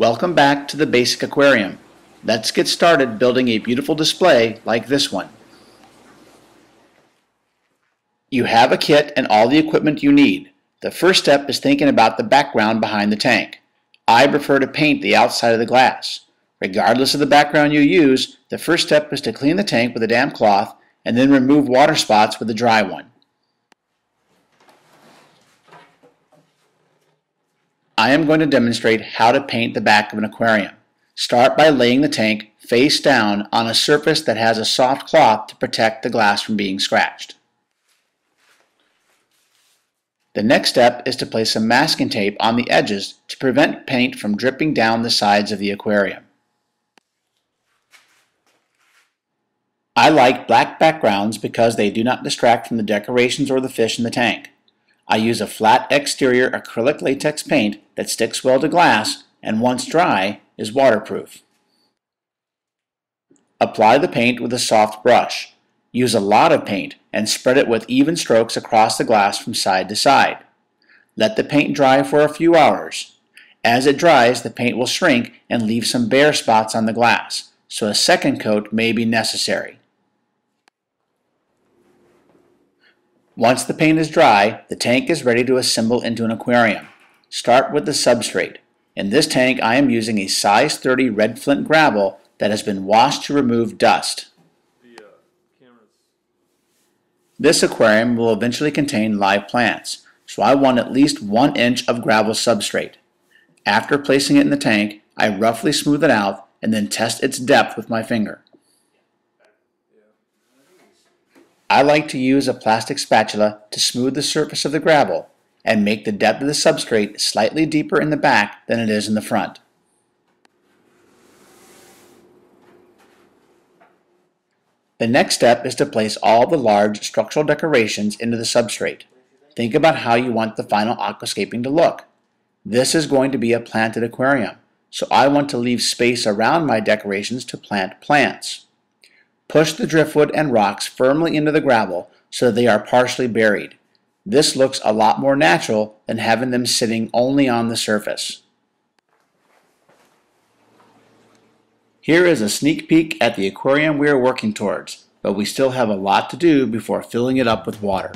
Welcome back to the Basic Aquarium. Let's get started building a beautiful display like this one. You have a kit and all the equipment you need. The first step is thinking about the background behind the tank. I prefer to paint the outside of the glass. Regardless of the background you use, the first step is to clean the tank with a damp cloth and then remove water spots with a dry one. I am going to demonstrate how to paint the back of an aquarium. Start by laying the tank face down on a surface that has a soft cloth to protect the glass from being scratched. The next step is to place some masking tape on the edges to prevent paint from dripping down the sides of the aquarium. I like black backgrounds because they do not distract from the decorations or the fish in the tank. I use a flat exterior acrylic latex paint that sticks well to glass and once dry is waterproof. Apply the paint with a soft brush. Use a lot of paint and spread it with even strokes across the glass from side to side. Let the paint dry for a few hours. As it dries, the paint will shrink and leave some bare spots on the glass, so a second coat may be necessary. Once the paint is dry, the tank is ready to assemble into an aquarium. Start with the substrate. In this tank, I am using a size 30 red flint gravel that has been washed to remove dust. This aquarium will eventually contain live plants, so I want at least 1 inch of gravel substrate. After placing it in the tank, I roughly smooth it out and then test its depth with my finger. I like to use a plastic spatula to smooth the surface of the gravel and make the depth of the substrate slightly deeper in the back than it is in the front. The next step is to place all the large structural decorations into the substrate. Think about how you want the final aquascaping to look. This is going to be a planted aquarium, so I want to leave space around my decorations to plant plants. Push the driftwood and rocks firmly into the gravel so they are partially buried. This looks a lot more natural than having them sitting only on the surface. Here is a sneak peek at the aquarium we are working towards, but we still have a lot to do before filling it up with water.